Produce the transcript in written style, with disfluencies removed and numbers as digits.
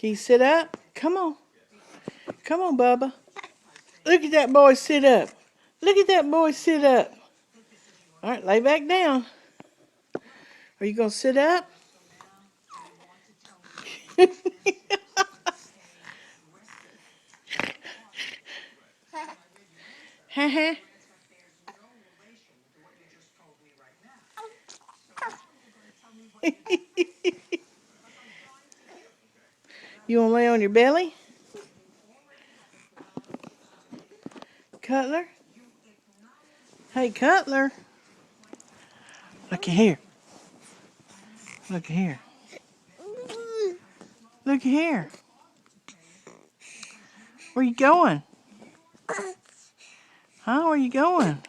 Can you sit up? Come on. Come on, Bubba. Look at that boy sit up. Look at that boy sit up. All right, lay back down. Are you going to sit up? Ha. You want to lay on your belly? Cutler? Hey, Cutler. Looky here. Looky here. Looky here. Where you going? Huh? Where you going?